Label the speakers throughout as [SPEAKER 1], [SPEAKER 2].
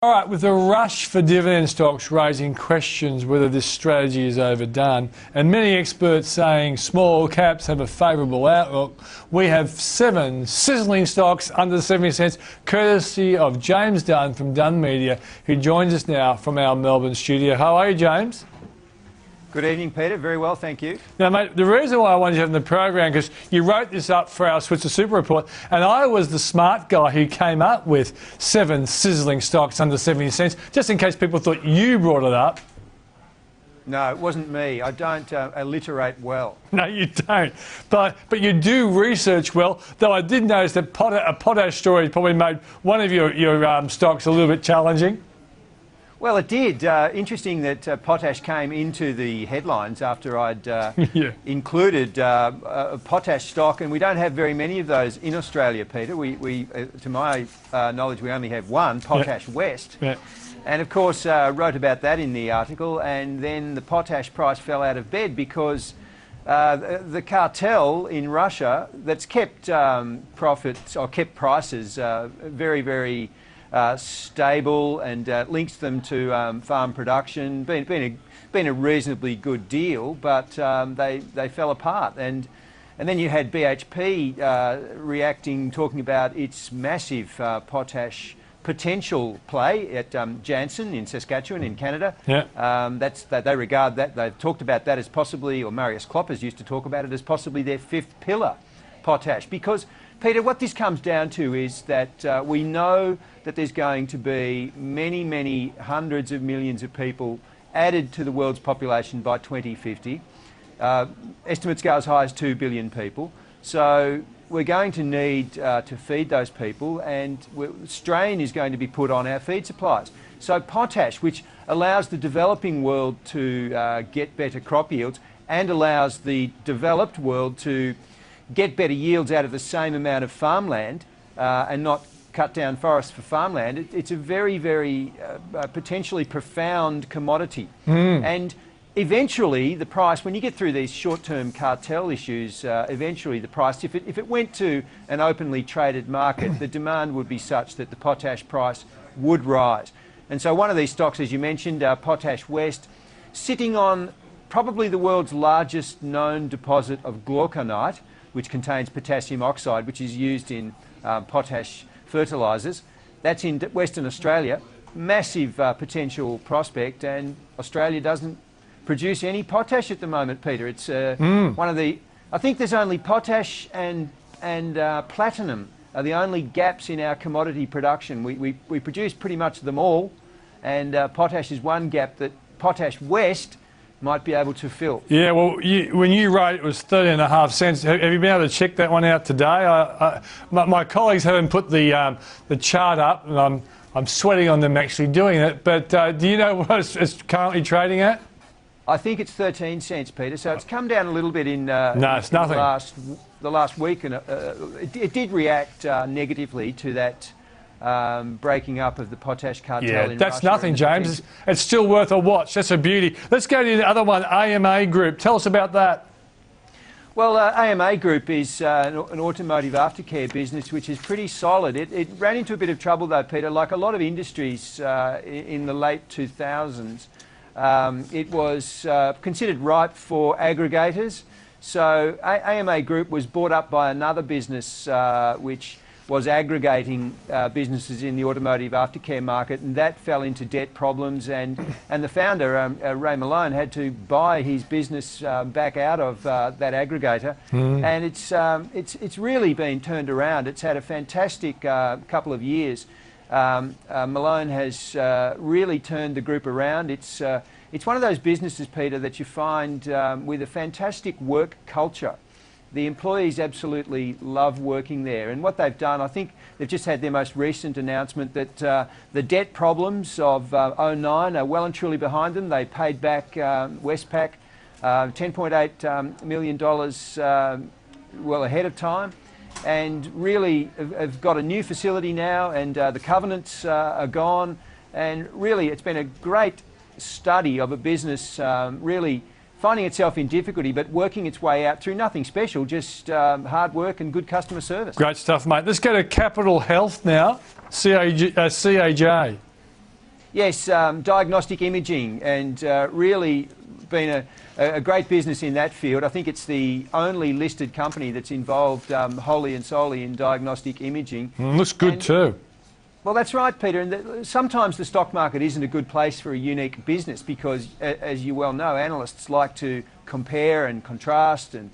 [SPEAKER 1] All right, with the rush for dividend stocks raising questions whether this strategy is overdone, and many experts saying small caps have a favourable outlook, we have 7 sizzling stocks under 70 cents, courtesy of James Dunn from Dunn Media, who joins us now from our Melbourne studio. How are you, James?
[SPEAKER 2] Good evening, Peter. Very well, thank you.
[SPEAKER 1] Now, mate, the reason why I wanted you to have in the program, because you wrote this up for our Switzer Super Report, and I was the smart guy who came up with 7 sizzling stocks under 70 cents, just in case people thought you brought it up.
[SPEAKER 2] No, it wasn't me. I don't alliterate well.
[SPEAKER 1] No, you don't. But you do research well, though I did notice that a potash story probably made one of your stocks a little bit challenging.
[SPEAKER 2] Well, it did. Interesting that potash came into the headlines after I'd included a potash stock, and we don't have very many of those in Australia, Peter. We to my knowledge, we only have one, Potash West. Yeah. And of course, wrote about that in the article, and then the potash price fell out of bed because the cartel in Russia that's kept profits or kept prices very, very stable and links them to farm production. Been a reasonably good deal, but they fell apart. And then you had BHP reacting, talking about its massive potash potential play at Jansen in Saskatchewan in Canada. Yeah. They regard that, they've talked about that as possibly, or Marius Kloppers used to talk about it as possibly their 5th pillar, potash. Because, Peter, what this comes down to is that we know that there's going to be many, many hundreds of millions of people added to the world's population by 2050. Estimates go as high as 2 billion people. So we're going to need to feed those people, and strain is going to be put on our feed supplies. So potash, which allows the developing world to get better crop yields and allows the developed world to get better yields out of the same amount of farmland and not cut down forests for farmland, it's a very, very potentially profound commodity. And eventually the price, when you get through these short-term cartel issues, eventually the price, if it went to an openly traded market, the demand would be such that the potash price would rise. And so one of these stocks, as you mentioned, Potash West, sitting on probably the world's largest known deposit of glauconite, which contains potassium oxide, which is used in potash fertilisers. That's in Western Australia. Massive potential prospect, and Australia doesn't produce any potash at the moment, Peter. It's one of the... I think there's only potash and platinum are the only gaps in our commodity production. We produce pretty much them all, and potash is one gap that Potash West might be able to fill. Yeah, well,
[SPEAKER 1] when you wrote it was 13.5 cents. Have you been able to check that one out today? My colleagues haven't put the chart up, and I'm sweating on them actually doing it. But do you know what it's currently trading at?
[SPEAKER 2] I think it's 13 cents, Peter. So it's come down a little bit in,
[SPEAKER 1] it's nothing.
[SPEAKER 2] The last week, and it did react negatively to that breaking up of the potash cartel in Russia.
[SPEAKER 1] Yeah, that's nothing, James. It's still worth a watch. That's a beauty. Let's go to the other one, IMA Group. Tell us about that.
[SPEAKER 2] Well, IMA Group is an automotive aftercare business which is pretty solid. It ran into a bit of trouble though, Peter, like a lot of industries in the late 2000s. It was considered ripe for aggregators. So IMA Group was bought up by another business which was aggregating businesses in the automotive aftercare market, and that fell into debt problems, and the founder, Ray Malone, had to buy his business back out of that aggregator, and it's really been turned around. It's had a fantastic couple of years. Malone has really turned the group around. It's one of those businesses, Peter, that you find with a fantastic work culture. The employees absolutely love working there, and what they've done, I think they've just had their most recent announcement that the debt problems of 09 are well and truly behind them. They paid back Westpac $10.8 million well ahead of time, and really have got a new facility now, and the covenants are gone, and really it's been a great study of a business really finding itself in difficulty but working its way out through nothing special, just hard work and good customer service.
[SPEAKER 1] Great stuff, mate. Let's go to Capital Health now, CAJ.
[SPEAKER 2] Yes, diagnostic imaging, and really been a great business in that field. I think it's the only listed company that's involved wholly and solely in diagnostic imaging.
[SPEAKER 1] Looks good too.
[SPEAKER 2] Well, that's right, Peter. And sometimes the stock market isn't a good place for a unique business because, as you well know, analysts like to compare and contrast and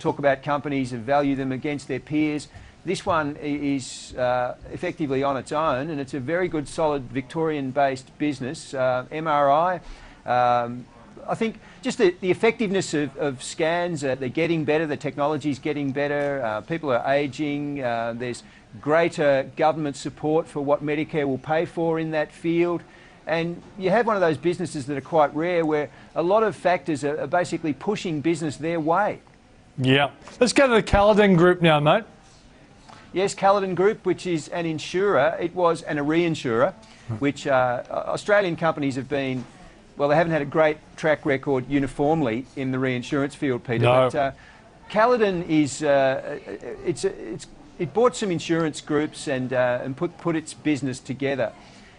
[SPEAKER 2] talk about companies and value them against their peers. This one is effectively on its own, and it's a very good, solid Victorian-based business. MRI, I think just the effectiveness of scans, they're getting better, the technology's getting better, people are ageing, there's greater government support for what Medicare will pay for in that field. And you have one of those businesses that are quite rare where a lot of factors are basically pushing business their way.
[SPEAKER 1] Yeah. Let's go to the Caledon Group now, mate.
[SPEAKER 2] Yes, Caledon Group, which is an insurer, it was, and a reinsurer, which Australian companies have been, well, they haven't had a great track record uniformly in the reinsurance field, Peter.
[SPEAKER 1] No.
[SPEAKER 2] But Caledon is, it bought some insurance groups and put its business together.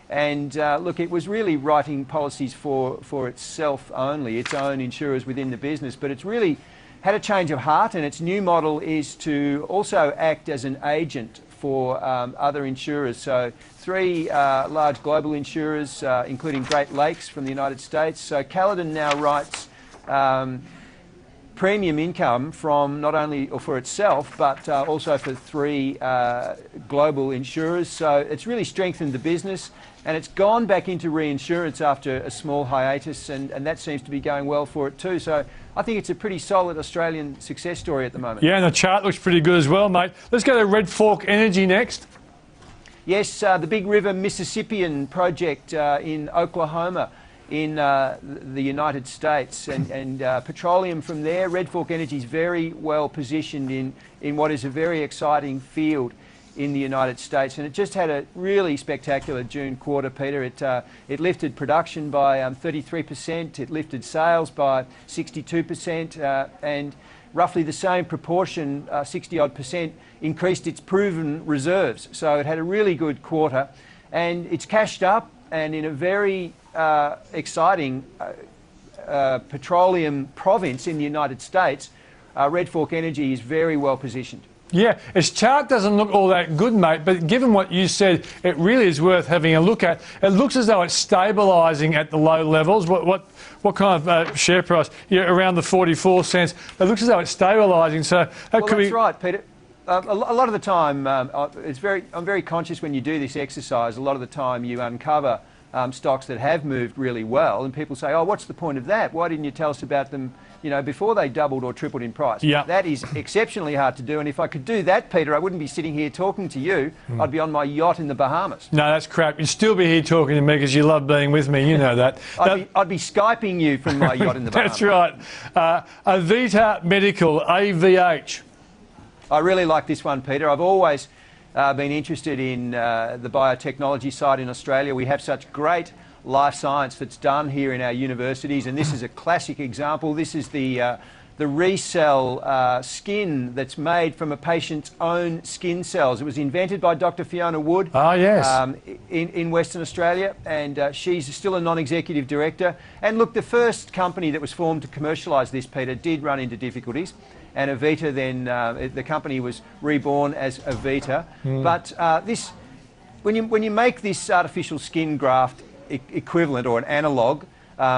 [SPEAKER 2] And look, it was really writing policies for itself only, its own insurers within the business, but it's really had a change of heart, and its new model is to also act as an agent for other insurers. So 3 large global insurers, including Great Lakes from the United States. So Caledon now writes premium income from not only for itself, but also for 3 global insurers. So it's really strengthened the business, and it's gone back into reinsurance after a small hiatus, and that seems to be going well for it too. So I think it's a pretty solid Australian success story at the moment.
[SPEAKER 1] Yeah, and the chart looks pretty good as well, mate. Let's go to Red Fork Energy next.
[SPEAKER 2] Yes, the Big River Mississippian project in Oklahoma in the United States, and petroleum from there. Red Fork Energy is very well positioned in what is a very exciting field in the United States, and it just had a really spectacular June quarter, Peter. It lifted production by 33%, it lifted sales by 62%, and roughly the same proportion, 60-odd%, increased its proven reserves. So it had a really good quarter, and it's cashed up, and in a very exciting petroleum province in the United States, Red Fork Energy is very well positioned.
[SPEAKER 1] Yeah, its chart doesn't look all that good, mate, but given what you said, it really is worth having a look at. It looks as though it's stabilising at the low levels. What kind of share price? Yeah, around the 44 cents. It looks as though it's stabilising, so that could be...
[SPEAKER 2] That's right, Peter. A lot of the time, I'm very conscious when you do this exercise, a lot of the time you uncover stocks that have moved really well, and people say, oh, what's the point of that? Why didn't you tell us about them, you know, before they doubled or tripled in price?
[SPEAKER 1] Yeah.
[SPEAKER 2] That is exceptionally hard to do, and if I could do that, Peter, I wouldn't be sitting here talking to you. I'd be on my yacht in the Bahamas.
[SPEAKER 1] No, that's crap. You'd still be here talking to me because you love being with me, you know that.
[SPEAKER 2] I'd be Skyping you from my yacht in the Bahamas.
[SPEAKER 1] That's right. Avita Medical, AVH.
[SPEAKER 2] I really like this one, Peter. I've always been interested in the biotechnology side in Australia. We have such great life science that's done here in our universities, and this is a classic example. This is the ReCell skin that's made from a patient's own skin cells. It was invented by Dr. Fiona Wood in Western Australia, and she's still a non-executive director. And look, the first company that was formed to commercialise this, Peter, did run into difficulties. And Avita then, the company was reborn as Avita. But when you make this artificial skin graft equivalent or an analogue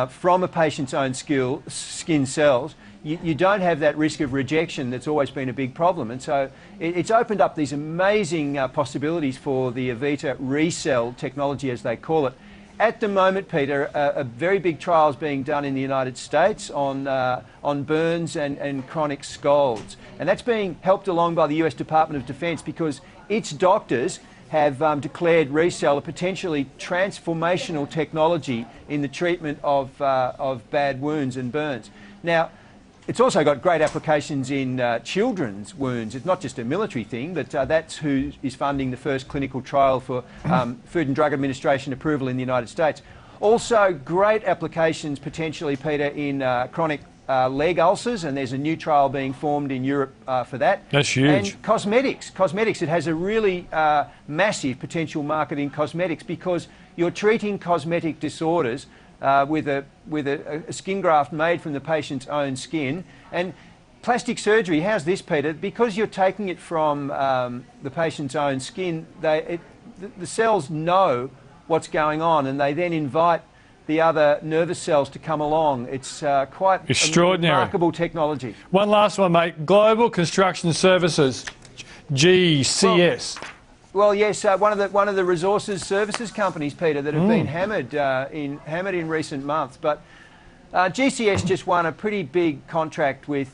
[SPEAKER 2] from a patient's own skin cells, you don't have that risk of rejection that's always been a big problem. And so it's opened up these amazing possibilities for the Avita ReCell technology, as they call it. At the moment, Peter, a very big trial is being done in the United States on burns and chronic scalds. And that's being helped along by the US Department of Defense because its doctors have declared ReCell a potentially transformational technology in the treatment of bad wounds and burns. Now, it's also got great applications in children's wounds. It's not just a military thing, but that's who is funding the first clinical trial for Food and Drug Administration approval in the United States. Also, great applications potentially, Peter, in chronic leg ulcers, and there's a new trial being formed in Europe for that.
[SPEAKER 1] That's huge.
[SPEAKER 2] And cosmetics. Cosmetics, it has a really massive potential market in cosmetics because you're treating cosmetic disorders with a skin graft made from the patient's own skin. And plastic surgery, how's this, Peter? Because you're taking it from the patient's own skin, the cells know what's going on, and they then invite the other nervous cells to come along. It's quite
[SPEAKER 1] extraordinary,
[SPEAKER 2] remarkable technology.
[SPEAKER 1] One last one, mate. Global Construction Services, GCS.
[SPEAKER 2] Well, yes, one of the resources services companies, Peter, that have been hammered in recent months. But GCS just won a pretty big contract with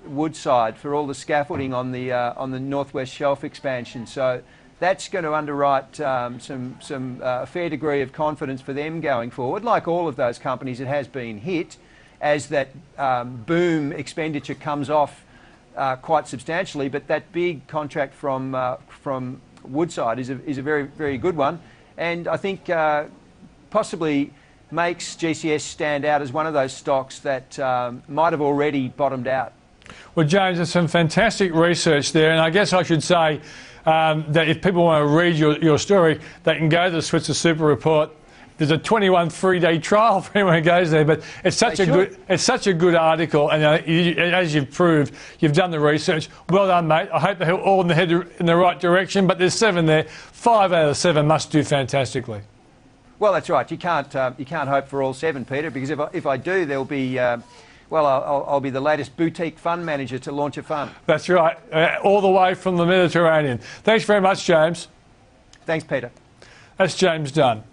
[SPEAKER 2] Woodside for all the scaffolding on the Northwest Shelf expansion. So that's going to underwrite some fair degree of confidence for them going forward. Like all of those companies, it has been hit as that boom expenditure comes off quite substantially. But that big contract from Woodside is a very, very good one, and I think possibly makes GCS stand out as one of those stocks that might have already bottomed out.
[SPEAKER 1] Well, James, there's some fantastic research there, and I guess I should say that if people want to read your story, they can go to the Switzer Super Report. There's a 21 3-day trial for anyone who goes there, but it's such a good article, and as you've proved, you've done the research. Well done, mate. I hope they're all in the right direction, but there's 7 there. 5 out of 7 must do fantastically.
[SPEAKER 2] Well, that's right. You can't hope for all 7, Peter, because if I do, there'll be I'll be the latest boutique fund manager to launch a fund.
[SPEAKER 1] That's right, all the way from the Mediterranean. Thanks very much, James.
[SPEAKER 2] Thanks, Peter.
[SPEAKER 1] That's James Dunn.